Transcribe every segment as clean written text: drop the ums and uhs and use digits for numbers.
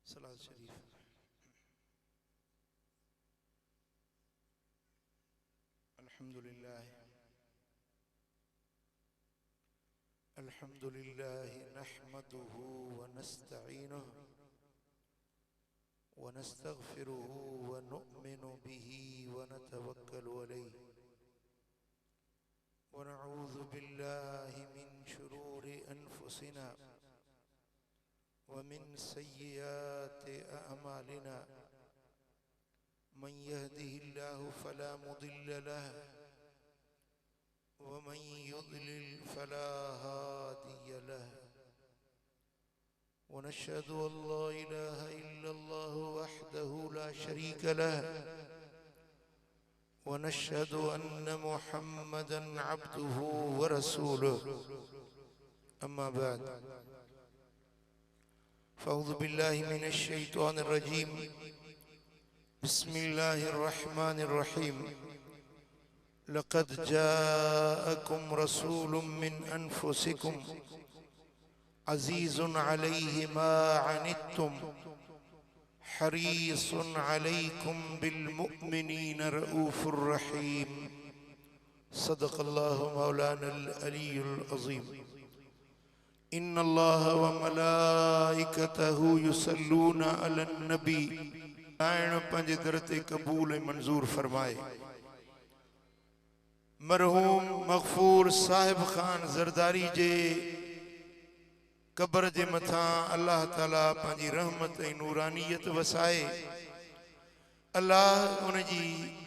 सलात शरीफ। अल्हम्दुलिल्लाह नहमदुहु व नस्तईनुहु व नस्तगफिरुहु व नुअमिनु बिही व नतवक्कलु अलैहि व नऊज़ु बिल्लाहि मिन शुरूरि अनफुसिना व मिन सय्यिआति अअमालिना मन यहदिहिल्लाहु फला मुदिल्ल लहु व मन युद्लिल फला हादिय लहु व नशहदु अल्ला इलाहा इल्लल्लाहु वहदहु ला शरीक लहु व नशहदु अन्न मुहम्मदन अब्दुहु व रसूलुहु अम्मा बाद फ़अऊज़ु बिल्लाहि मिनश शैतानिर रजीम बिस्मिल्लाहिर रहमानिर रहीम लक़द जाअकुम रसूलुम मिन अनफुसिकुम अज़ीज़ुन अलैहि मा अनित्तुम हरीसुन अलैकुम बिल मुअमिनीन रऊफ़ुर रहीम सदक़ल्लाहु मौलानल अलीयुल अज़ीम इन्नल्लाह व मलाइकतहु युसल्लूना अलन नबी आयण पंहिंजे दर ते क़बूल मंजूर फरमाए। मरहूम मग़फ़ूर साहिब खान ज़रदारी जे कब्र जे मथां अल्लाह ताला पंहिंजी रहमत ऐं नूरानियत वसाए। अल्लाह उनजी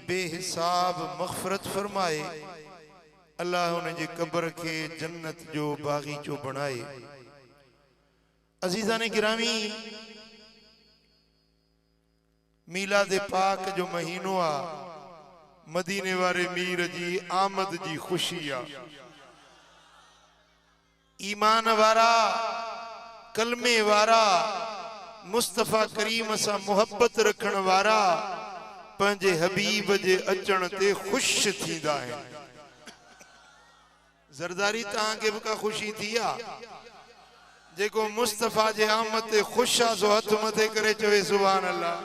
बेहिसाब मग़फ़रत फरमाए। अल्लाह उनजे कब्र के जन्नत जो बागीचो बनाए। अज़ीज़ाने गिरामी, मीलाद पाक जो महीनो आ, मदीने वारे मीर जी आमद जी खुशी आ। ईमान वारा कलमे वारा मुस्तफ़ा करीम सा मोहब्बत रखण वारा पंहिंजे हबीब जे अचण ते खुश थींदा आहिनि। ज़रदारी तव्हांखे बि का खुशी थी आ? जेको मुस्तफ़ा जे आमद ते खुश आ सो हथ मथे करे चवे सुभान अल्लाह।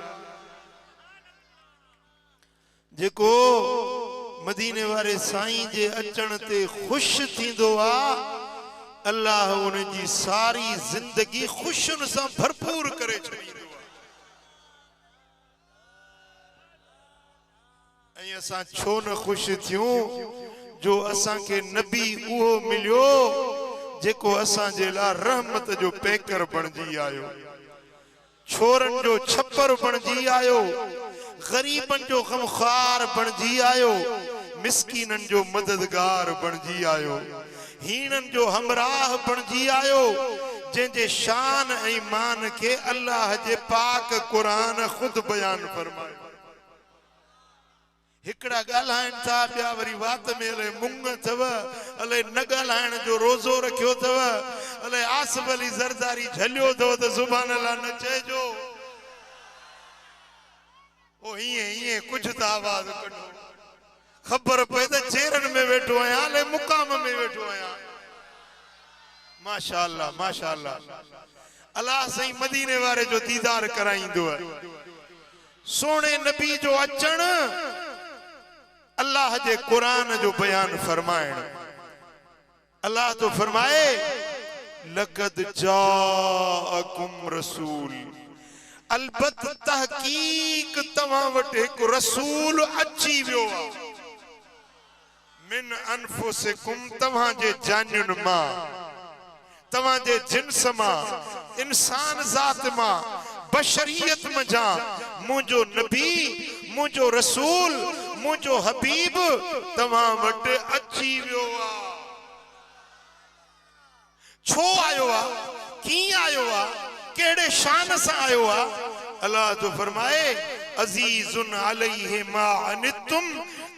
जेको मदीने वारे साईं जे अचण ते खुश थींदो आ, अल्लाह उनजी सारी जिंदगी खुशियुनि सां भरपूर करे छॾींदो आहे। ऐं असां छो न खुश थियूं जो असांखे नबी उहो मिलियो जेको असांजे लाइ रहमत जो पैकर बणिजी आयो, छोरनि जो छप्पर बणिजी आयो, ग़रीबनि जो ग़मख़ार बणिजी आयो, मिस्कीननि जो मददगार बणिजी आयो, हीणनि जो हमराह बणिजी आयो, जंहिंजे शान ऐं मान खे अल्लाह जे पाक क़ुरान ख़ुद बयान फरमायो। हिकड़ा ॻाल्हाइनि था, ॿिया वरी वात में अलाए मुंग अथव, अलाए न ॻाल्हाइण जो रोज़ो रखियो अथव, अलाए आसिफ अली ज़रदारी झलियो अथव त सुभान अल्लाह न चइजो। ओ हीअं हीअं कुझु त आवाज़ कढो, ख़बर पए त चेरनि में वेठो आहियां, अलाए मुक़ाम में वेठो आहियां। माशाअल्लाह माशाअल्लाह। अल्लाह साईं मदीने वारे जो दीदार कराईंदो आहे। सोने नबी जो अचण अल्लाह जे कुरान जो बयान फरमाइण। अल्लाह तो फरमाए लक़द जाअकुम रसूल, अलबत तहकीक तव्हां वटि हिकु रसूल अची वियो आहे। मिन अनफुसिकुम, तव्हां जे जानियुनि मां, तव्हां जे जिन्स मां, इंसान ज़ात मां, बशरियत मजा मुझो नबी, मुझो रसूल, मुझो हबीब तव्हां वटि अची वियो आ। छो आयो आ, कीअं आयो आ, केड़े शान सां आयो आ? अल्लाह तो फरमाए अज़ीज़ुन अलैहि मा अनित्तुम,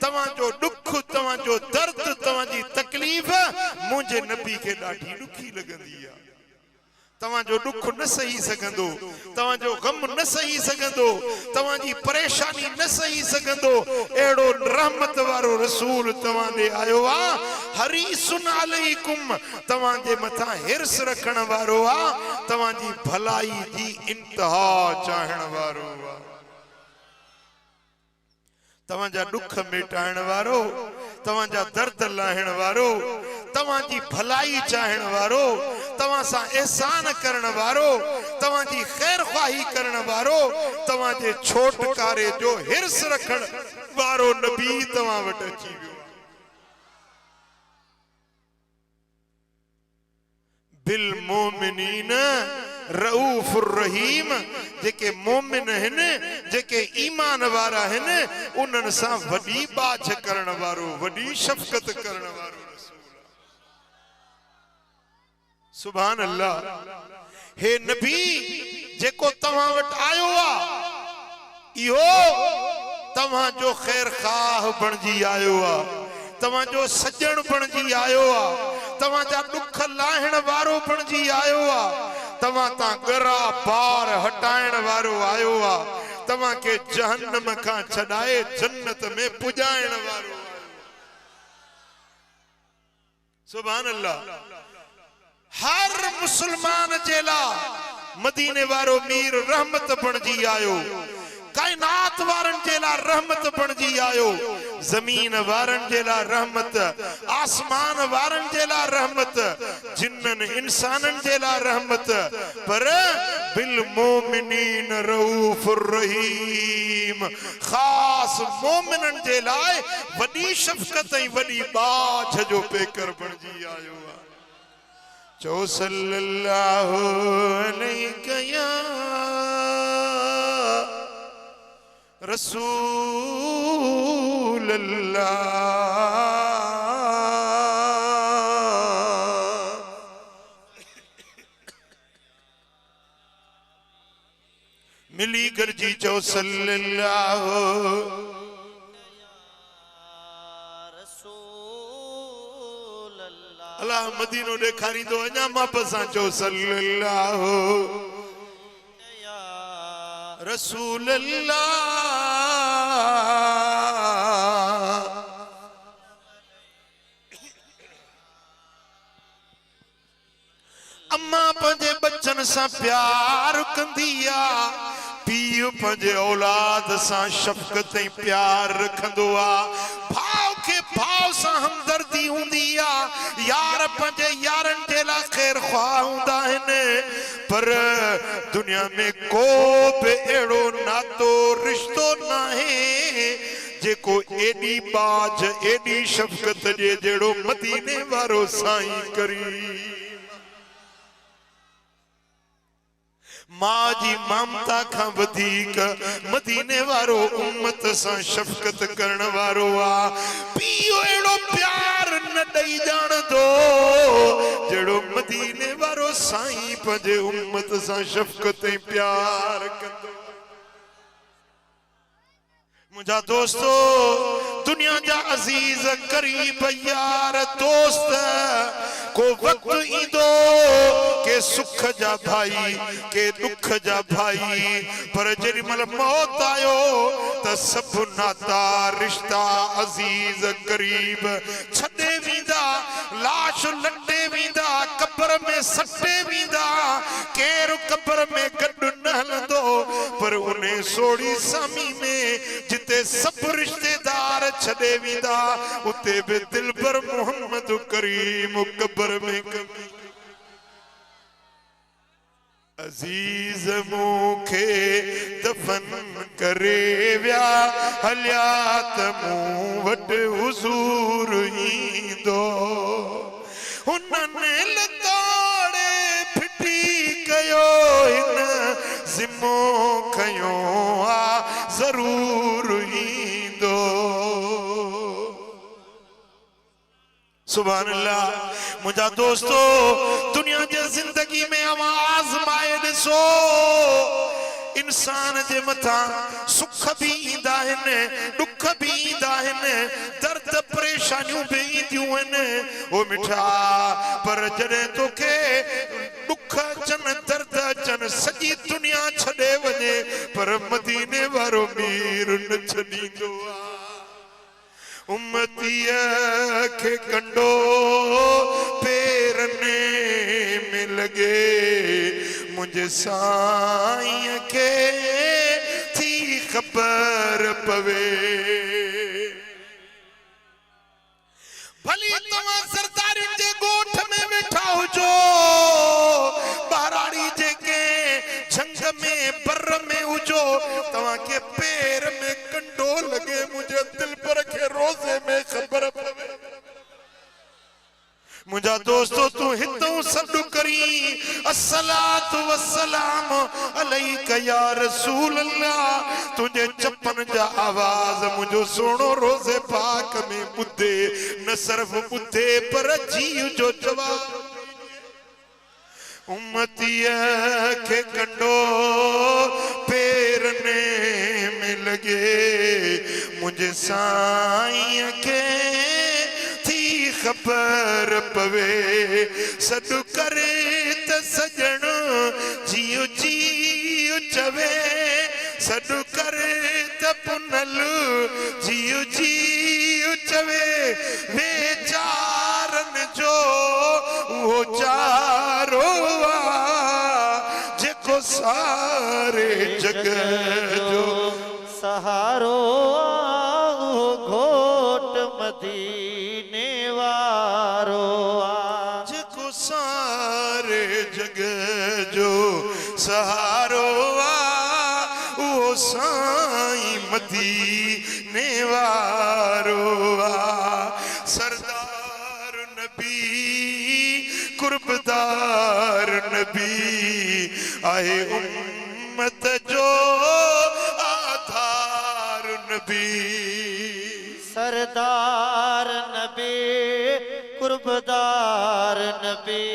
तव्हां जो दुख, तव्हां जो दर्द, तव्हां जी तकलीफ़ मुझे नबी के ॾाढी दुखी लगंदी आ। तवाजो दुख न सही सघंदो, तवाजो गम न सही सघंदो, तवाजी परेशानी न सही सघंदो। एड़ो रहमत वारो रसूल तवा दे आयो आ, हरीसुन अलैकुम, तवाजे मथा हिर्स रखण वारो आ, तवाजी भलाई जी इंतहा चाहण वारो आ। तवाजा दुख मिटाइण वारो, तवाजा दर्द लाहिण वारो, तवाजी भलाई चाहण वारो, तवा सा एहसान करण वारो, तवाजी खैर ख्वाही करण वारो, तवाजे छोटकारे जो हिर्स रखण वारो नबी तवा वट अची वियो। बिल मोमिनीन रऊफुर रहीम, जेके मोमिन हन, जेके ईमान वारा हन, उन्हनि सां वॾी बाछ करण वारो, वॾी शफ़क़त करण वारो रसूल। सुभान अल्लाह। हे नबी जेको तव्हां वटि आयो आ, इहो तव्हां जो खैर खाह बणजी आयो आ, तव्हां जो सजण बणजी आयो आ, तव्हां जा दुख लाहिण वारो बणजी आयो आ, तव्हां तां गरा पार हटाइण वारो आयो आ, तव्हां के जहन्नम खां छॾाए जन्नत में पुॼाइण वारो आयो। सुभान अल्लाह। हर मुसलमान जे लाइ मदीने वारो मीर रहमत बणजी आयो, कायनात वारन जे लाइ रहमत बणजी आयो, जमीन वारन जे लाइ रहमत, आसमान वारन जे लाइ रहमत, जिन्नन इंसानन जे लाइ रहमत, पर बिल मोमिनीन रऊफुर रहीम, खास मोमिनन जे लाइ वॾी शफ़क़त ऐं वॾी बाछ जो पेकर बणजी आयो आ। चो सल्लल्लाहु अलैहि या रसूल अल्लाह। मिली गरजी चो सल्लल्लाहु रसूल अल्लाह। अल्लाह मदीनो ॾेखारी तो अञा माप सां चो सल्लल्लाहु रसूल अल्लाह। अम्मा पंहिंजे बच्चन सां प्यार कंदी आ, पीउ पंहिंजे औलाद सां शफ़क़त ऐं प्यार रखंदो आ, भाउ के भाउ सां हमदर्दी हूंदी आ, यार पंहिंजे यारन जे लाइ खैर ख्वाह हूंदा आहिनि, पर दुनिया में को बि अहिड़ो नातो रिश्तो नाहे जेको एॾी बाज एॾी शफ़क़त जे जहिड़ो मदीने वारो साईं करीम। मां जी ममता खां वधीक मदीने वारो उम्मत सां शफ़क़त करण वारो आ। पीउ अहिड़ो प्यार न ॾेई ॼाणंदो जहिड़ो मदीने वारो साईं पंहिंजे उम्मत सां शफ़क़त ऐं प्यार कंदो। मुझा दोस्तो, दुनिया जा अजीज करीब यार दोस्त, को वक्त ईंदो के सुख जा भाई के दुख जा भाई, पर जेॾी महिल मौत आयो त सब नाता रिश्ता अजीज करीब छॾे वेंदा, लाश लटे वेंदा, कब्र में सटे वेंदा। केर कब्र में गॾु न हलंदो, पर उन सोड़ी सामी में जिते सब रिश्तेदार छॾे वेंदा, उते बि दिलबर मोहम्मद करीम कब्र में कमी। अजीज मूंखे दफन करे विया, हलिया त मूं वटि हुज़ूर ईंदो, हुननि लताड़े फिटी कयो हिन ज़िमो खयो आ ज़रूर ईंदो। सुभान अल्लाह। मुझा दोस्तो, दुनिया जे जिंदगी में आवाज माए ॾिसो, इंसान जे मथा सुख भी ईंदा आहिनि, दुख भी ईंदा आहिनि, दर्द परेशानियूं भी ईंदियूं आहिनि। ओ मिठा, पर जॾहिं तोखे दुख अचनि वतन सॼी दुनिया छॾे वञे पर मदीने वारो मीर न छॾींदो आहे। उम्मतीअ खे कंडो पेरने में लॻे मुंहिंजे साईं खे थी ख़बर पवे। भली तव्हां सरदारियुनि जे ॻोठ में वेठा हुजो, बहराड़ी जेके झंग में बर में हुजो, तव्हांखे पेर में कंडो लॻे मुंहिंजे दिल पर खे रोज़े में ख़बर पवे। मुझा दोस्तों तू हितों सॾु करी अस्सलातु वस्सलाम अलैका या रसूल अल्लाह, तुझे चप्पन जा आवाज मुझो सोनो रोज़े पाक में ॿुधे, न सिर्फ ॿुधे पर जी जो जवाब। उम्मतीअ खे कंडो पेरने में लॻे मुंहिंजे साईं खे ख़बर पवे। सॾु करे त सजण जियो जियो चवे, सॾु करे त पुनल जियो जियो चवे। वेचारनि जो उहो चारो आहे जेको सारे जग जो सहारो घोट मदीने वारो जेको सारे जग जो सहारो आ वो साईं मदीने वारो आ। सरदार नबी कुर्बदार नबी आहे उम्मत जो आधार नबी। सरदार नबी कुर्बदार नबी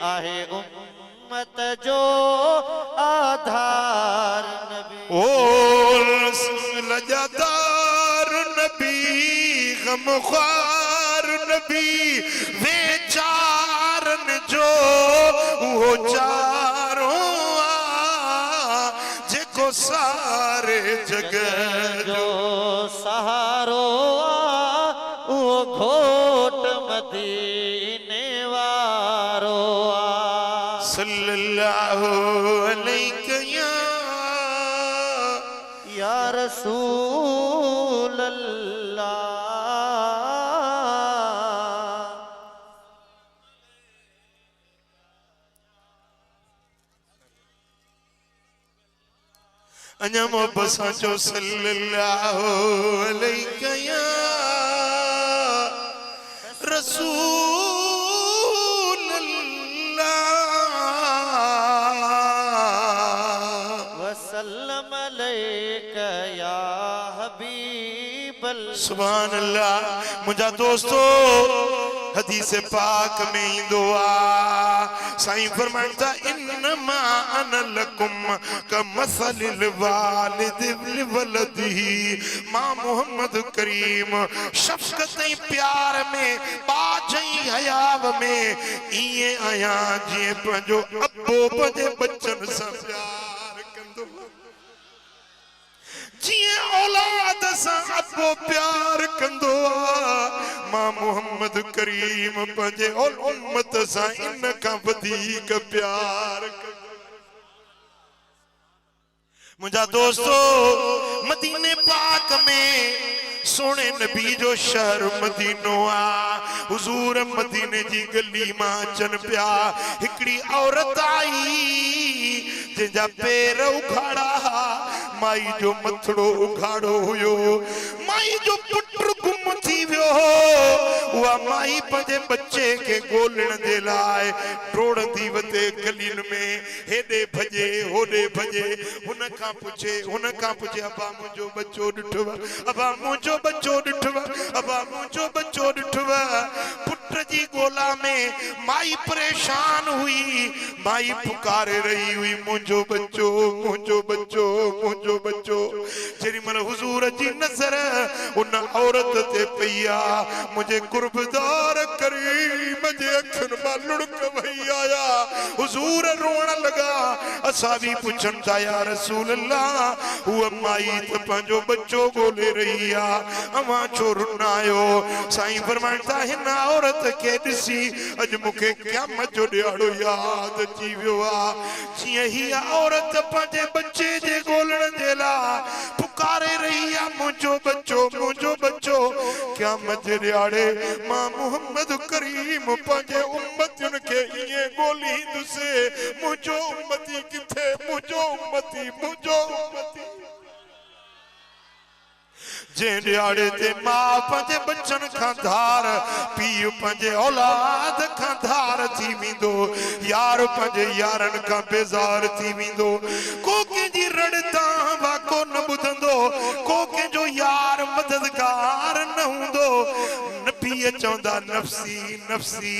आहे उम्मत जो आधार नबी। ओ लजादार नबी गमख्वार नबी, वेचारन जो वो चारो आ जेको सारे जग जो सहारो आ वो घोट मदीने वारो आ। सल्लल्लाहु अलैहि या रसूल अल्लाह। अञा मोहब्बत सां चओ सल्लल्लाहु अलैहि या रसूल अल्लाह वसल्लम अलैका या हबीब अल्लाह। सुभान अल्लाह। मुझा दोस्तों हदीस पाक में इंदो आ साईं फरमाइंदा इन्नमा अना लकुम कमसलिल वालिद लिवलदिही। मां मोहम्मद करीम शफकत ऐं प्यार में बाज ऐं हयाव में इए आया जीअं पंहिंजो अबो पंहिंजे बच्चन सां प्यार कंदो, जिए औलाद सां अबो प्यार कंदो आ। मां मोहम्मद करीम पंहिंजे उम्मत सां इन खां वधीक प्यार कंदो। मुंहिंजा दोस्तों मदीने पाक में सोने नबी जो शहर मदीनो आ। हुजूर मदीने जी गली मां अचन पिया, हिकड़ी औरत आई जंहिंजा पेर उघाड़ा, माई जो मथड़ो उघाड़ो हुयो, माई जो पुट गुम थी वियो। उहा माई पंहिंजे बच्चे के ॻोल्हण जे लाइ डोड़ंदी वते गलियुनि में हेॾे भॼे होॾे भॼे। हुन खां पुछे अबा मुंहिंजो बच्चो ॾिठव, अबा मुंहिंजो बच्चो ॾिठव, अबा मुंहिंजो बच्चो ॾिठव। पुट जी ॻोल्हा करबला में माई परेशान हुई, माई पुकारे रही हुई मुझो बच्चो मुझो बच्चो मुझो बच्चो। जेरी मल हुजूर जी नजर उन औरत ते पिया मुझे कुर्बदार करी मुझे अखन में लुढ़क वही आया। हुजूर रोण लगा। असा भी पुछन था या रसूल अल्लाह वो माई तो पंजो बच्चो गोले रही आ अवा छो रुनायो। साईं फरमाता है ना औरत के दिसी अज मुखे क़यामत जो ॾियारो याद अची वियो आ। जिए ही औरत पंजे बच्चे जे गोलण जे ला पुकारे रही आ मुझो बच्चो मुझो बच्चो। क़यामत जे ॾियारे मां मोहम्मद करीम पंजे उम्मतियुन के इए गोली दुसे मुझो उम्मती किथे मुझो उम्मती मुझो उम्मती। जे ॾियारे ते मां पंहिंजे बचन खां धार पीउ पंहिंजे औलाद खां धार थी वेंदो, यार पंहिंजे यारनि खां बेज़ार थी वेंदो। को कंहिंजी रड़ता वाको न ॿुधंदो, को कंहिंजो यार मददगार न हूंदो। नबी चवंदा नफ़्सी नफ़्सी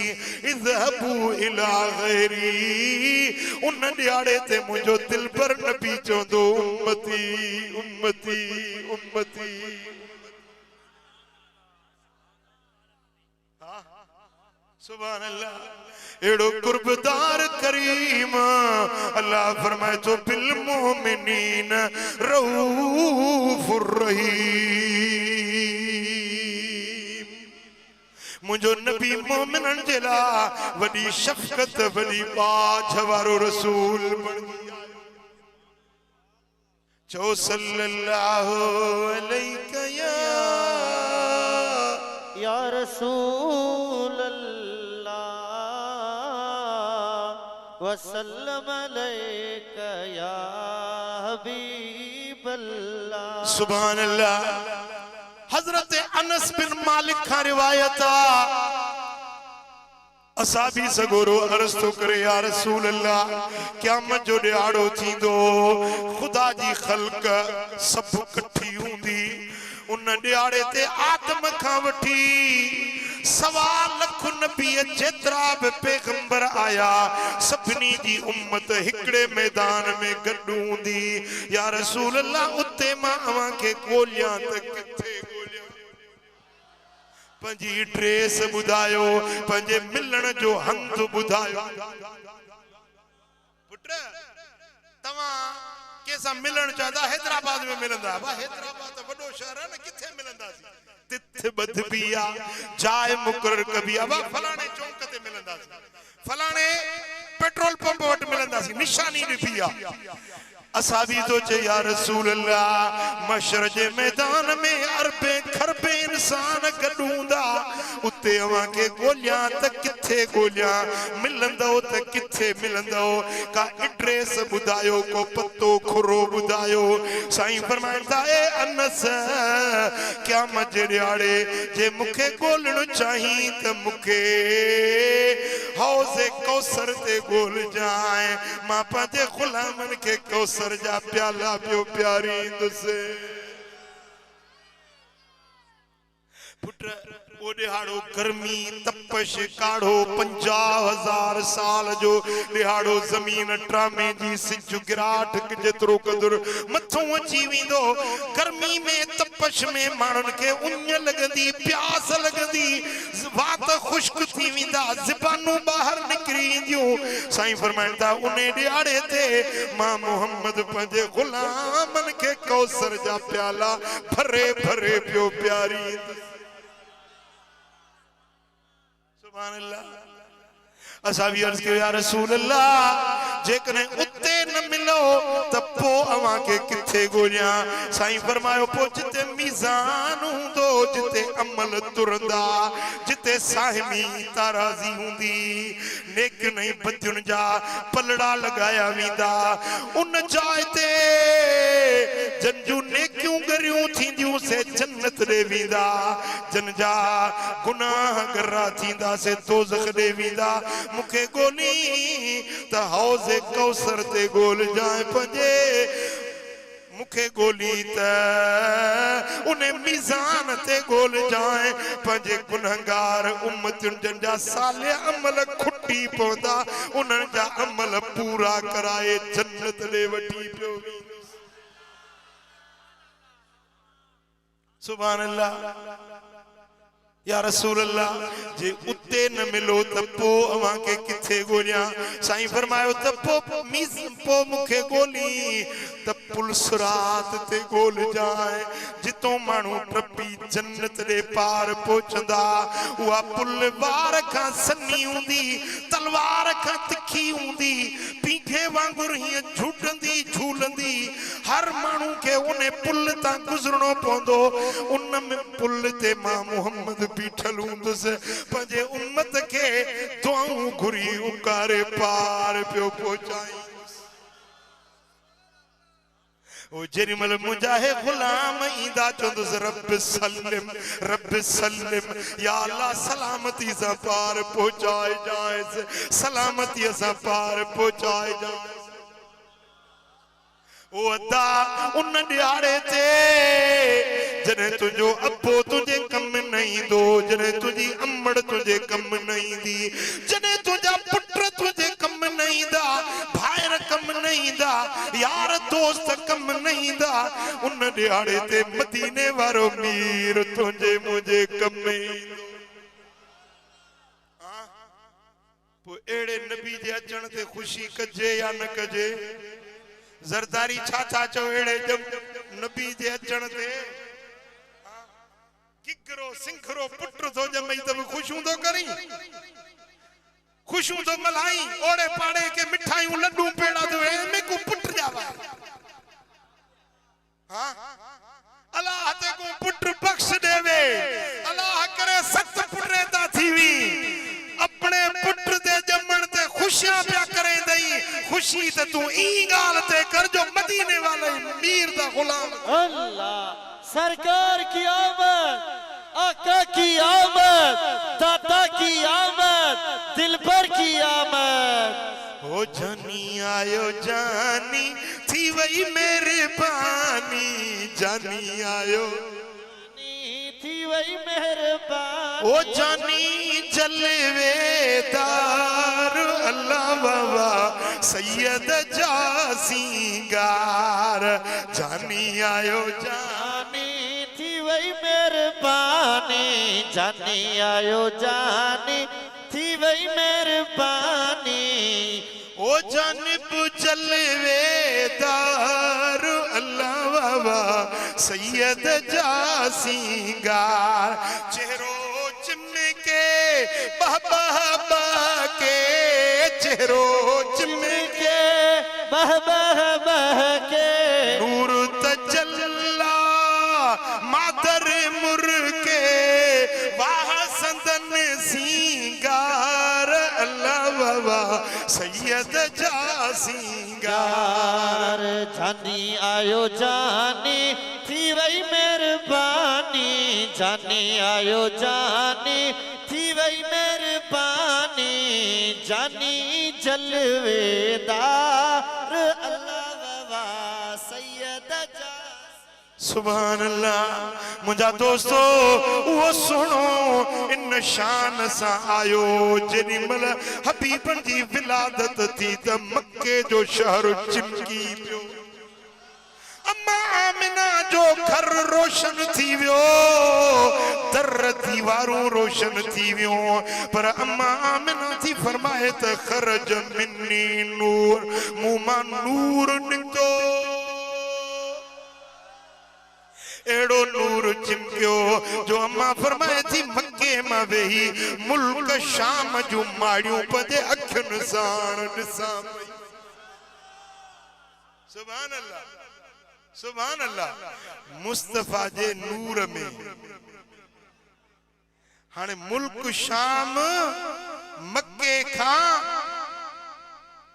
इज़हबू इला गैरी। उन ॾियारे ते मुंहिंजो दिल पर नबी चवंदो उम्मती उम्मती उम्मती। सुभान अल्लाह। एड़ो कुर्बदार करीम अल्लाह फरमाए तो बिल मोमिनीन रऊफुर रहीम। मुझो नबी मोमिनन जे ला वडी शफकत वडी बाझ वारो रसूल बन गया। चो सल्लल्लाहु अलैहि या रसूल वसल्लम अलैका या हबीब अल्लाह। सुभान अल्लाह। हजरत अनस बिन मालिक का रिवायत असाबी सगोरो अर्ज तो करे या रसूल अल्लाह क़यामत जो ॾियारो थींदो खुदा जी ख़ल्क सब इकट्ठी हूंदी। उन ॾियारे ते आदम खां वठी 1.25 लख नबी जेतरा भी पैगंबर आया सभिनी जी उम्मत हिकड़े मैदान में गॾु हूंदी। या रसूल अल्लाह उते मां अवां खे ॻोल्हियां त किथे ॻोल्हियां। पंहिंजी ड्रेस ॿुधायो, पंहिंजे मिलण जो हंध ॿुधायो। पुट तव्हां कंहिंसां मिलण चाहंदा हैदराबाद में मिलंदा, वाह हैदराबाद त वॾो शहर आहे न, किथे मिलंदासीं? तिथ बध बिया जाए मुकरर कबिया वाह फलाणे चौक ते मिलंदासीं, फलाणे पेट्रोल पंप वटि मिलंदासीं, निशानी ॾिठी आहे। असा भी तो चे या रसूल अल्लाह मशर जे मैदान में अरबे खरबे इंसान गडूंदा उते अवां के गोलियां त किथे गोलियां मिलंदो त किथे मिलंदो। का एड्रेस बुधायो, को पत्तो खुरो बुधायो। साईं फरमाइंदा ए अनस क़यामत जे ॾियारे जे मुखे गोलण चाही त मुखे हौज़े कौसर ते गोल जाए। मां पंहिंजे गुलामन के कौसर जा प्याला पियो प्यारींदुसि। पुट वो ॾिहाड़ो गर्मी तपश काढ़ो 50,000 साल जो ॾिहाड़ो ज़मीन ट्रामे जी सिज गिराट जेतिरो क़दुरु मथों अची वेंदो। गर्मी में तपश में माण्हुनि खे उञ लॻंदी, प्यास लॻंदी, वात खुश्क थी वेंदा, ज़बानूं ॿाहिरि निकिरी ईंदियूं। साईं फरमाइनि था उन ॾिहाड़े ते मां मोहम्मद पंहिंजे ग़ुलामनि खे कौसर जा प्याला भरे भरे पियो प्यारींदुसि। सुभान अल्लाह। असा भी अर्ज किया या रसूल अल्लाह जेकने उते न मिलो त पो अवां के किथे गोलियां। साईं फरमायो पो जिते मीज़ान हूंदो, जिते अमल तुरंदा, जिते साहिमी ताराज़ी हूंदी, नेक नहीं बदियुन जा पलड़ा लगाया वेंदा, उन जाइ ते जंजू नेकियूं गरियूं थींदियूं से जन्नत ॾे वेंदा, जन जा गुनाह गरा थींदा से दोज़ख ॾे वेंदा। मुखे गोली त हौज़े कौसर ते गोल जाए पंजे मुखे गोली त उन्हें मीज़ान ते गोल जाए पंजे गुनहगार उम्मतुन जंजा साले अमल खुटी पौधा उन्हनि जा अमल पूरा कराए जन्नत ले वठी पियो सुभान अल्लाह या रसूल अल्लाह जे उते न मिलो त पो अवां के किथे गोलियां साईं फरमायो त पो मुखे गोली त पुल सुरात ते गोल जाए जितो मानू टपी जन्नत दे पार पहुंचदा उहा पुल वार खां सन्नी हुंदी तलवार खां तिखी हुंदी पीखे वांगुर ही झूटंदी झूलंदी हर मानू के उन्हें पुल ता गुजरणो पवंदो उन में पुल ते मां मोहम्मद बीठल हूंदुस पंहिंजे उम्मत के दुआऊं घुरी उकारे पार पियो पहुचाई ओ जेरिमल मुजाहे गुलाम इंदा चंदुस रब सल्लिम या अल्लाह सलामती सा पार पहुचाए जाए सलामती सा पार पहुचाए जाए ओ अदा उन दिहाड़े ते जने तुझो अब्बो तुझे कम नहीं दो जने तुझी अम्मड़ तुझे कम नहीं दी जने तुझा पुत्र तुझे कम नहीं दा भाईर कम नहीं दा यार दोस्त कम नहीं दा उन दिहाड़े ते मदीने वारो मीर तुझे मुझे कम नहीं दो पो एड़े नबी जे अचण ते खुशी कजे या न कजे जरदारी छाछा चो एड़े जब नबी जे अचण ते किकरो सिंखरो पुत्र तो जमई तब खुशू तो करी खुशू तो मलाई ओड़े पाड़े के मिठाइयों लड्डू पेड़ा तो में को पुत्र जावा हां अल्लाह ते को पुत्र बख्श देवे अल्लाह करे सत पुत्रेता थीवी अपने पुत्र दे जमण ते खुशियां प्या करे दई खुशी ते तू ई गाल ते कर जो मदीने वाले मीर दा गुलाम अल्लाह सरकार की आमद आका की आमद दाता की आमद दिलबर की आमद हो जानी आयो जानी थी वही मेहरबानी जानी आयो थी वही मेहरबानी ओ जानी जलवेदार अल्लाह बाबा सैयद जासीगार जानी आयो जानी थी वही मेहरबानी जानी आयो जानी थी वही मेहरबानी ओ जानिब जलवेदार अल्लाह बाबा सैयद जासीगार चेहरो चिमके बाबा के चेहरो चिमके बह के नूर तजल्ला मादर मुर्के वाह संदन सिंगार अल्लाह बाबा सैयद जासीगार जानी आयो जानी थी वही मेहरबानी जानी आयो जानी थी वही मेहरबानी जानी जलवेदार अल्लाह बाबा सैयद सुभान अल्लाह मुझा दोस्तो वो सुनो इन शान सा आयो जेनी मल हबीबन जी विलादत थी त मक्के जो शहर चिमकी पियो अम्मा आमिना जो घर रोशन थी वियो दर दीवारूं रोशन थी वियो पर अम्मा आमिना थी फरमाए त खरज मिन्नी नूर मुमा नूर निकतो एड़ो नूर चिमकियो जो अम्मा फरमाए थी मक्के मां वेही मुल्क शाम जो माड़ियों पदे अखियुन साण ॾिसां पई सुभान अल्लाह सुभान अल्लाह मुस्तफा जे नूर में हाने मुल्क शाम मक्के खां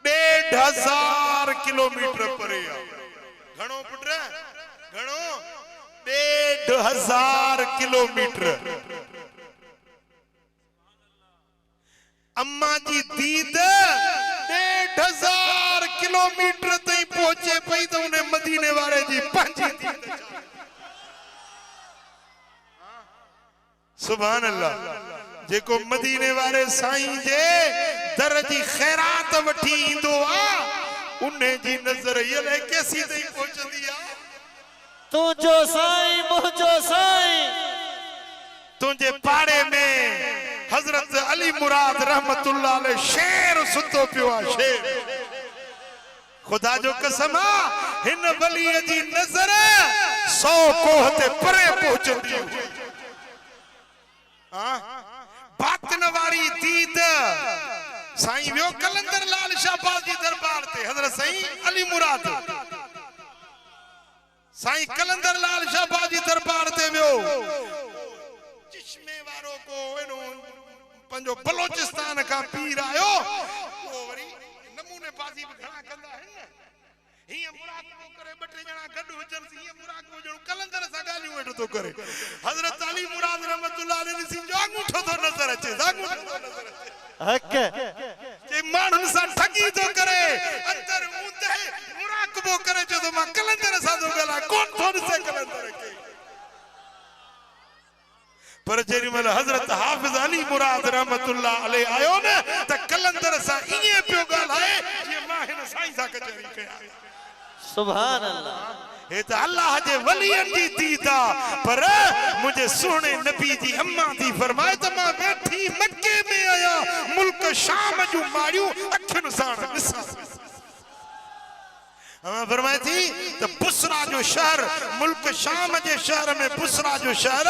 1500 किलोमीटर परे आ घणो पुट घणो 1500 किलोमीटर अम्मा जी दीद 1500 किलोमीटर ताईं पहुंचे पई तो उन्हें मदीने वाले जी पंजी सुभान अल्लाह जेको मदीने वाले साईं जे दर जी खैरात वठी इंदो आ उन्हें जी नजर ये ले कैसी दई पहुंचदी आ तुझो साईं मुझो साईं तुझे पाड़े में हजरत अली मुराद रहमतुल्लाह अलैह शेर सुतो पियो आ शेर खुदा जो कसम आ हिन वली जी नजर 100 कोह ते परे पहुंचदी हुई बातिन वारी दीद साईं वियो कलंदर लाल शाहबाज जी दरबार ते हजरत साईं अली मुराद साईं कलंदर लाल शाहबाज जी दरबार ते वियो चिश्मे वारो को एनो पंजो बलोचिस्तान का पीर आयो वो वरी नमूने बाजी भी घणा कंदा है न ही मुराकबो करे बटे जना गड हुजन ही मुराकबो जणो कलंदर सा गालियो वेठो तो करे हजरत अली मुराद रहमतुल्लाह अलैहि सी जो अंगूठो तो नजर अचे अंगूठो नजर अचे हक जे मानन सा ठगी तो करे अंदर ऊंदे मुराकबो करे जो तो मा कलंदर सा तो गला कौन थोड़ से कलंदर के पर जेरी मल हजरत हाफिज अली मुराद रहमतुल्लाह अलैहि आयो ने त कलंदर सा इए पियो गालाए जे मा हिन साईं सा कचहरी कया सुभान अल्लाह हे त अल्लाह जे वलियन जी दीदा पर मुझे सोने नबी जी अम्मा दी फरमाए त मां बैठी मक्के में आया मुल्क शाम जो मारियो अखन साण निसा हमें फरमाई थी तो बुसरा जो शहर मुल्क शाम के शहर में बुसरा जो शहर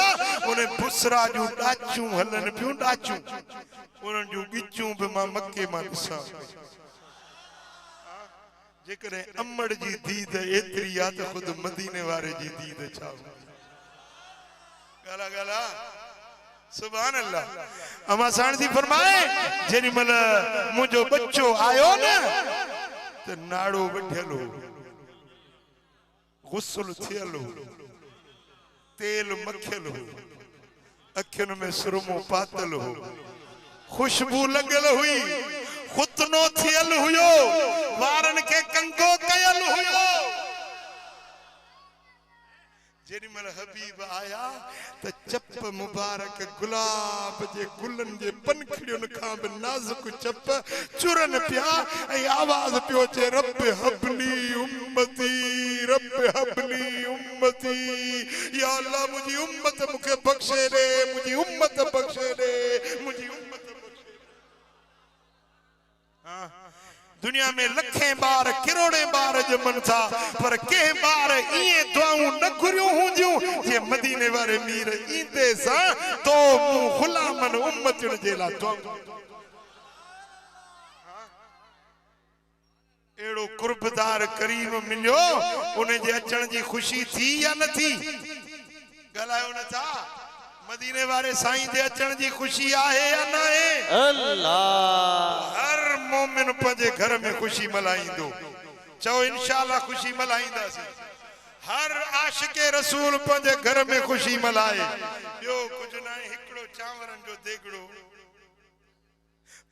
उन्हें बुसरा जो डाचू हलन पियो डाचू उन्हें जो गिचू पे मां मक्के मां दिसा जेकरे अम्मड़ जी दीद एतरी या तो खुद मदीने वाले जी दीद छा गला गला सुभान अल्लाह अमा साण दी फरमाए जेनी मल मुजो बच्चो आयो न ते नाड़ो वठेलो गुस्ल थियलो तेल मखेलो अखिन में सुरमो पातलो खुशबू लगल हुई खुतनो थियल हुयो वारन के कंगो कयल हुयो जेनी मल हबीब आया त चप मुबारक गुलाब जे गुलन जे पनखड़ियन खां बि नाजुक चप चुरन पिया ऐ आवाज पियो चे रब हबली उम्मती या अल्लाह मुझी उम्मत मुखे बख्शे दे मुझी उम्मत बख्शे दे मुझी उम्मत बख्शे हां दुनिया में लखे बार करोड़े बार जमन था पर के बार इए दुआऊं न घुरियो हुंदियूं जे मदीने वाले मीर ईंदे सा तो मु गुलामन उम्मतन जेला दुआऊं एड़ो कुर्बदार करीम मिलियो उन्हें जे अचण जी खुशी थी या न थी गलायो न था मदीने वाले साईं जे अचण जी खुशी आहे या न आहे अल्लाह हर मोमिन पंजे घर में खुशी मल्हाईंदो चओ इंशाअल्लाह खुशी मल्हाईंदासीं हर आशिके रसूल पंजे घर में खुशी मल्हाए ॿियो कुझु न आहे हिकिड़ो चांवरनि जो देगड़ो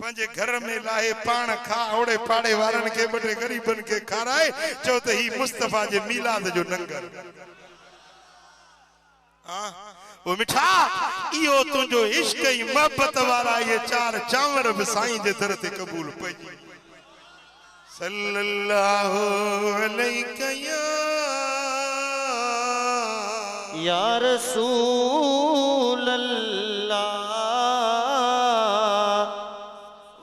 पंजे घर में लाहे पाण खा ओड़े पाड़े वारनि खे ॿ टे गरीबनि खे खाराए चओ त ही मुस्तफा जे मीलाद जो लंगर हां ओ मिठा इहो तुंहिंजो इश्क ऐं मोहब्बत वारा ये चार चांवर बि साईं जे दर ते क़बूल पइजी सल्लल्लाहु अलैहि या रसूल अल्लाह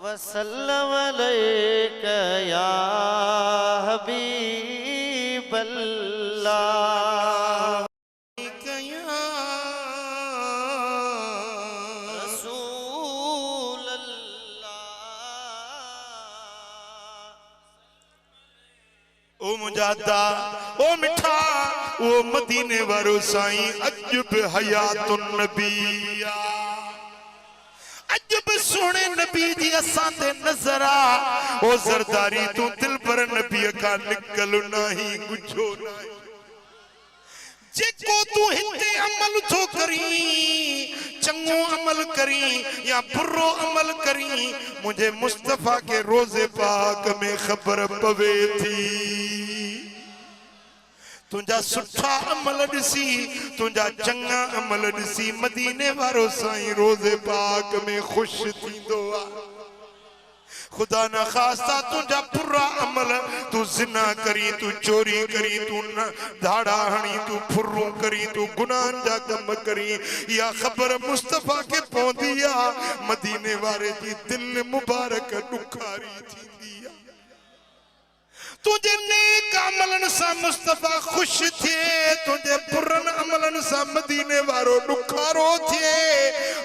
वसल्लम अलैका या हबीब अल्लाह ओ मुजादा ओ मिठा ओ मदीने वारो साईं अजब हयातुन नबिया अजब सोने नबी जी असां ते नजर आ ओ सरदारी तू दिल पर नबी का निकल नहीं गुझो नहीं जेको तू हिते अमल थो करी चंगो अमल करी या बुरो अमल करी मुझे मुस्तफा के रोजे पाक में खबर पवे थी तुझा सुठा अमल ॾिसी तुझा चंगा अमल ॾिसी मदीने वारो साईं रोज़े पाक में खुश थींदो आहे। खुदा न खास्ता तुझा बुरा अमल तू जिना करी तू चोरी करी तू धाड़ा हणी तू फुर्रू करी तू गुनाहन जा कम करी या खबर मुस्तफा के पौंदी आ मदीने वारे जी दिल मुबारक ॾुखारी थींदी आ। तुझे नेक अमलन सा मुस्तफा खुश थे तुझे बुरन अमलन सा मदीने वारो ॾुखारो थे।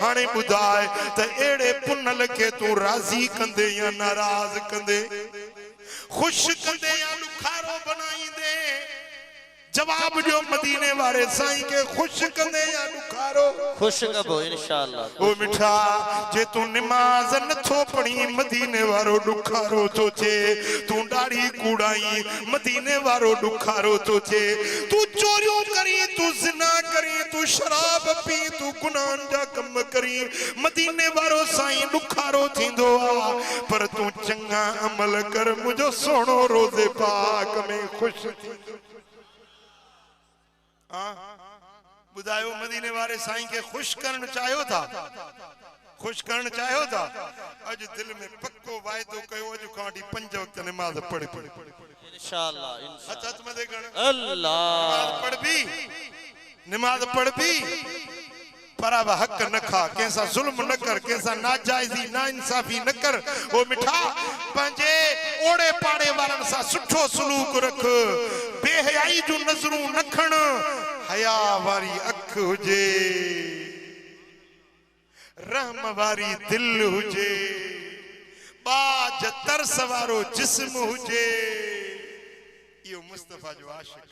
हाणे ॿुधाए त एड़े पुनल के तू राज़ी कंदे या नाराज कंदे खुश कंदे या ॾुखारो बनाईंदे। जवाब जो मदीने वारे साईं के खुश कंदे या ॾुखारो खुश कबो इंशाअल्लाह। ओ मिठा जे तू नमाज नथो पढ़ी मदीने वारो ॾुखारो तो थे। तू दाढ़ी कूड़ाई मदीने वारो ॾुखारो तो थे। तू चोरियों करी तू जिना करी तू शराब पी तू गुनाहन जा कम करी मदीने वारो साईं ॾुखारो थींदो आ। पर तू चंगा अमल कर मुझो सोनो रोज़े पाक में खुश थींदो। बुधायो मदीने वारे साईं के खुश करण चाहो था खुश करण चाहो था अज दिल में पक्को वायदो कयो अज खांडी 5 वक्त नमाज पढ़ इंशाअल्लाह हथ मथे कर अल्लाह नमाज पढ़ भी पर अब हक न खा कैसा जुल्म न कर कैसा नाजायजी ना इंसाफी न कर। वो मिठा पंजे ओड़े पाड़े वारन सा सुठो सलूक रख बेहयाई जो नजरूं न खण हया वारी अख हुजे रहम वारी दिल हुजे बाज तरस वारो जिस्म हुजे। यो मुस्तफा जो आशिक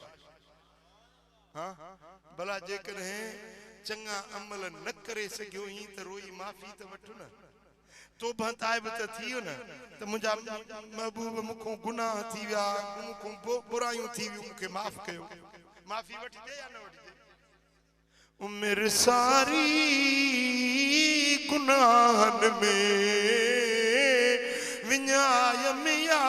हां भला जे करें चंगा अमल न करे सकियो ही त रोई माफी त वठ न तोबा ताइब त थियो न त मुंजा महबूब मुखो गुनाह थी विया मुखो बुराइयूं थी वियूं मुखे माफ कयो माफी वठी दे या न वठी दे। उम्र सारी गुनाहन में विञायम या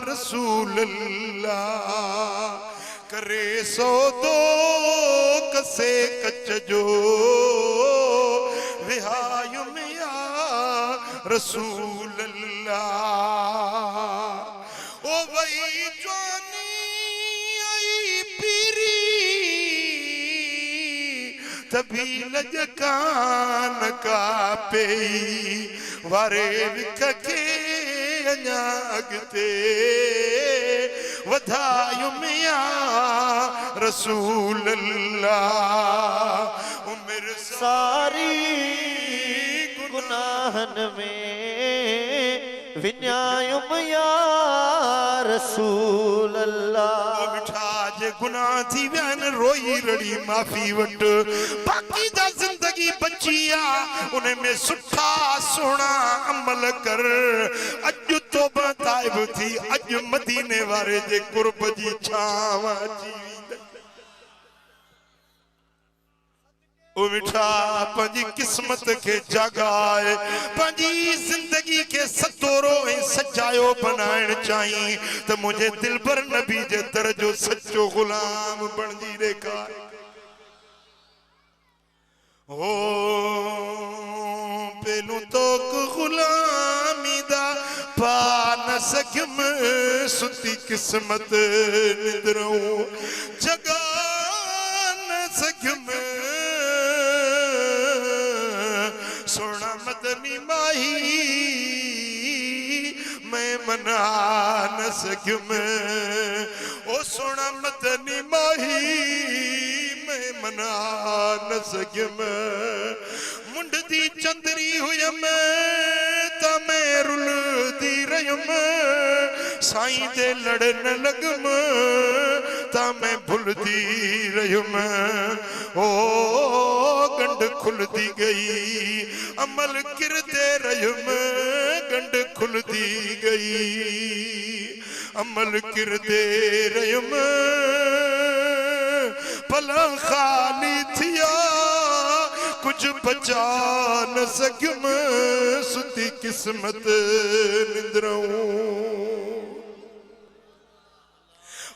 रसूल अल्लाह करे सौदो कसे कच जो विहायुम या रसूल अल्लाह। ओ वही जानी आई पीरी तभी लजकान का पे वारे विख के अञा अॻिते वधायुम या रसूल अल्लाह। उम्र सारी गुनाहन में विन्यायुम या रसूल अल्लाह। मिठा जे गुनाह थी वियान रोई रड़ी माफी वट बाकी दा जिंदगी बची आ उन में सुठा सोना अमल कर। अज तोबा ताइब थी अज मदीने वारे जे कुर्ब जी छाव अची ओ मिठा पंजी किस्मत के जगाए पंजी जिंदगी के सतोरो ऐं सजायो बनाइण चाही त मुझे दिलबर नबी जे दर जो सच्चो गुलाम बणजी ॾेखार। ओ पेलू तोक गुलामी दा पा न सघियम सुती किस्मत निंदरूं जगा न सघियम सोना मदनी माही मैं मना न सघियम ओ सोना मदनी माही मैं मना न सघियम। मुंड दी चंदरी हुयम त मैं रुलदी रहियम साईं दे लड़ न लगम त मैं भुलदी रहियम। ओ गंढ खुलदी गई अमल किरदे रहियम गंढ खुलदी गई अमल किरदे रहियम भला खाली थिया कुछ बचा न सघियम सुती किस्मत निंदरूं।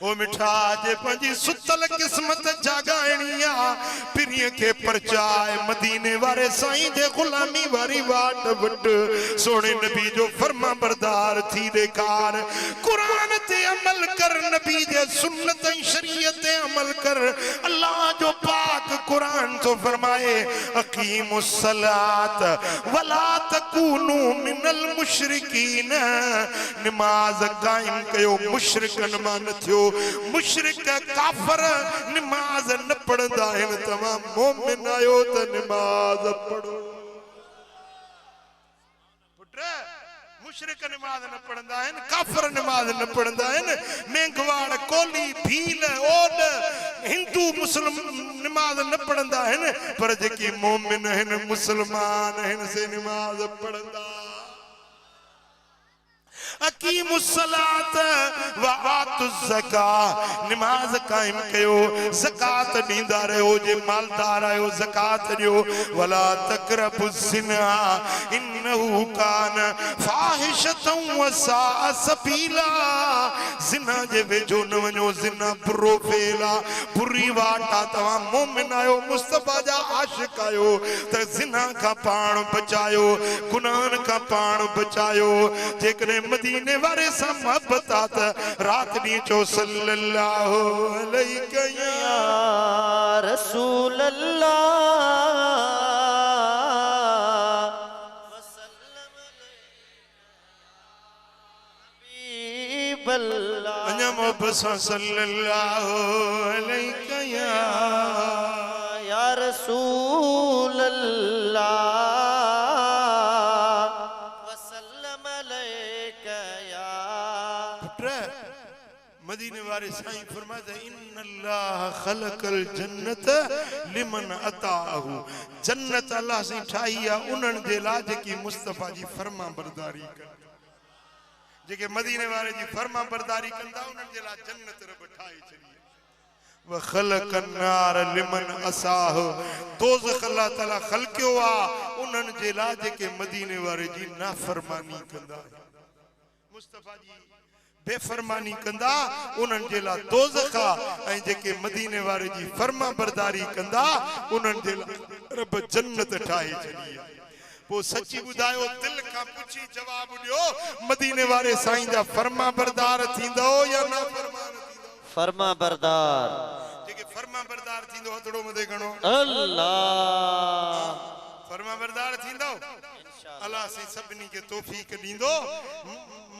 ओ मिठा जे पंजी सुतल किस्मत जागाइणी आ पिरिय के परचाए मदीने वारे साईं जे गुलामी वारी वाट वट सोने नबी जो फर्मा बरदार थी देकार कुरान ते अमल कर नबी जे सुन्नत शरीयत ते अमल कर अल्लाह जो पाक कुरान तो फरमाए अकीमुस सलात वला तकूनू मिनल मुशरिकीन नमाज कायम कयो मुशरिकन मान थियो मुशरिक काफर नमाज न पढ़ंदा आहिनि तव्हां मोमिन आयो त नमाज पढ़ो पुट मुशरिक नमाज न पढ़ंदा आहिनि काफर नमाज न पढ़ंदा आहिनि मेंघवाड़ कोली भील ओड हिंदू मुस्लिम नमाज न पढ़ंदा आहिनि पर जेके मोमिन आहिनि मुसलमान आहिनि से नमाज पढ़ंदा अकीमुस सलात व आतुज ज़का नमाज कायम कयो ज़कात दींदा रहो जे मालदार आयो ज़कात दियो वला तकरबुज ज़िना इन्नहु कान फाहिशतन व साअ सबीला ज़िना जे वेझो न वञो ज़िना बुरो फेला बुरी वाटा तव्हां मोमिन आयो मुस्तफा जा आशिक आयो त ज़िना खां पाण बचायो गुनाहन खां पाण बचायो जेकॾहिं मदीने वारे सा मोहब्बत आत रात दी चो सल्लल्लाहु अलैहि या रसूल अल्लाह वसल्लम हबीब अल्लाह अन्या मोहब्बत सल्लल्लाहु अलैहि या रसूल अल्लाह मदीने वाले साईं फरमाते इन्नल्लाह खलकल जन्नत लिमन अताहु जन्नत अल्लाह से ठाई है उन्हनि जे लाइ जेकी मुस्तफा जी फर्मा बरदारी कर जेके मदीने वाले जी फर्मा बरदारी कंदा उन्हनि जे लाइ जन्नत रब ठाई छड़ी व खलकन नार लिमन असाह दोज़ख अल्लाह ताला खलकियो आ उन्हनि जे लाइ जेके मदीने वाले जी नाफरमानी कंदा मुस्तफा जी बेफरमानी कंदा उन्हनि जे लाइ दोज़ख ऐं जेके मदीने वारे जी फर्मा बरदारी कंदा उन्हनि जे लाइ रब जन्नत ठाहे छड़ी पो सच्ची बुधायो दिल खां पुछी जवाब ॾियो मदीने वारे साईं जा फर्मा बरदार थींदो या ना फरमान थींदो फर्मा बरदार जेके फर्मा बरदार थींदो हथड़ो मथे घणो अल्लाह फर्मा बरदार थींदो अल्लाह से सभिनी के तौफीक दींदो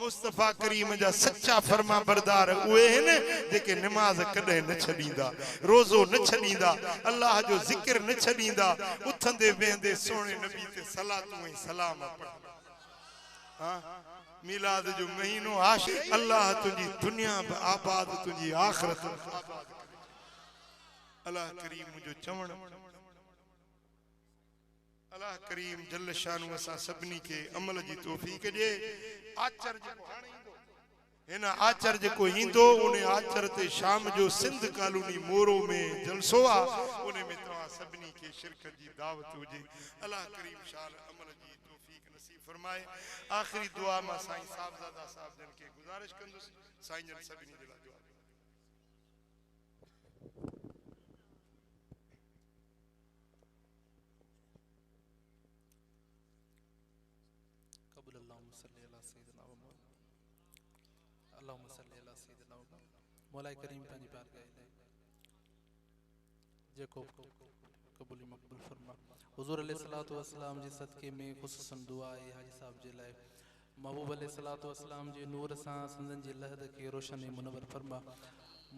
मुस्तफा करीम जा सच्चा फर्मा बरदार उहे हैं जेके नमाज कदे न छडींदा रोजो न छडींदा अल्लाह जो जिक्र न छडींदा उथंदे वेंदे सोने नबी ते सलातु ऐं सलाम पढ़ंदा हां मिलाद जो महीनो आश अल्लाह तुझी दुनिया बि आबाद तुझी आखिरत आबाद अल्लाह करीम जो चवण अल्लाह करीम जल शानु असा सभनी के अमल जी तौफीक दे आचर जो हाणे इंदो हिन आचर जो इंदो उन आचर ते शाम जो सिंध कॉलोनी मोरो में जलसो आ उन में तवा सभनी के शिरकत जी दावत हुजे अल्लाह करीम शाल अमल जी तौफीक नसीब फरमाए आखिरी दुआ मा साईं साहबजादा साहब जन के गुजारिश कंदुस साईं जन सभनी जे ला दुआ मौलाए करीम पंहिंजी प्यार कई जेको कबूली मक़बूल फरमा हुज़ूर अलैहिस्सलातु वस्सलाम जे सदके में ख़ुसूसन दुआ आहे हाजी साहब जे लाइ महबूब अलैहिस्सलातु वस्सलाम जे नूर सां संदन जी लहद के रोशन मुनव्वर फरमा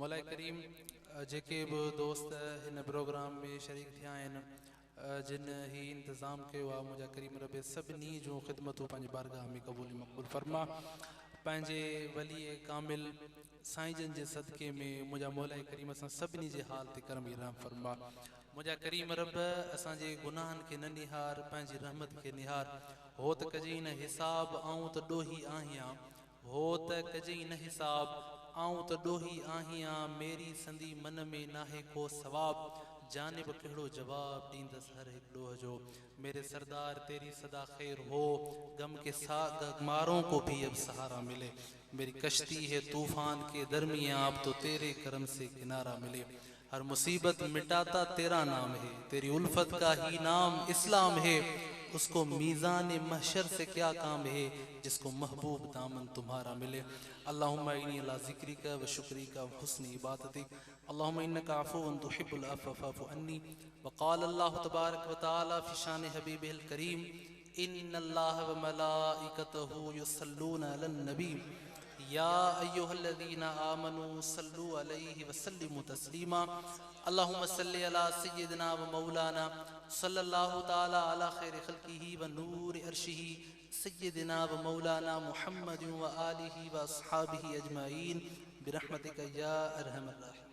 मौलाए करीम जेके बि दोस्त हिन प्रोग्राम में शरीक थिया आहिनि जिन ही इंतज़ाम कयो आहे मुंहिंजा करीम रबे सभिनी जूं ख़िदमतूं पंहिंजी बारगाह में कबूल मक़बूल फरमा पंहिंजे वली कामिल साईं जन जे सदके में मुंहिंजा मौला करीम असां सभिनी जे हाल ते करम रहम फरमा मुंहिंजा करीम रब असांजे गुनाहनि खे न निहार पंहिंजी रहमत खे निहार हो त कजई न हिसाब आऊं त ॾोही आहियां हो त कजई न हिसाब आऊं त ॾोही आहियां मेरी संदी मन में नाहे को सवाब जानिब कहिड़ो जवाब ॾींदसि हर हिकु ॾोह जो मेरे सरदार तेरी सदा खैर हो गम के साथ मारों को भी अब सहारा मिले मेरी कश्ती है तूफान के दरमियां, अब तो तेरे करम से किनारा मिले। हर मुसीबत मिटाता तेरा नाम है, तेरी उल्फत का ही नाम इस्लाम है। उसको मीज़ान महशर से क्या काम है, जिसको महबूब दामन तुम्हारा मिले। अल्लाहुम्मा इन्नी अला ज़िक्रिका व शुक्रिका व हुस्नि इबादतिक, अल्लाहुम्मा इन्नका अफ़ुव्वुन तुहिब्बुल अफ़्व फ़अफ़ु अन्नी। व क़ाल अल्लाहु तबारक व तआला फ़ी शान हबीबिहिल करीम, इन्नल्लाह व मलाइकतहु युसल्लूना अलन नबी या अय्युहल्लज़ीना आमनू सल्लु अलैहि व सल्लिमू तस्लीमा। अल्लाहुम्मा सल्लि अला सय्यिदिना व मौलाना सल्लल्लाहु तआला अला खैरि खल्क़िही व नूरि अर्शिही सय्यिदिना व मौलाना मुहम्मदिन व आलिही व अस्हाबिही अजमाइन बिरहमतिका या अरहमर राहिमीन।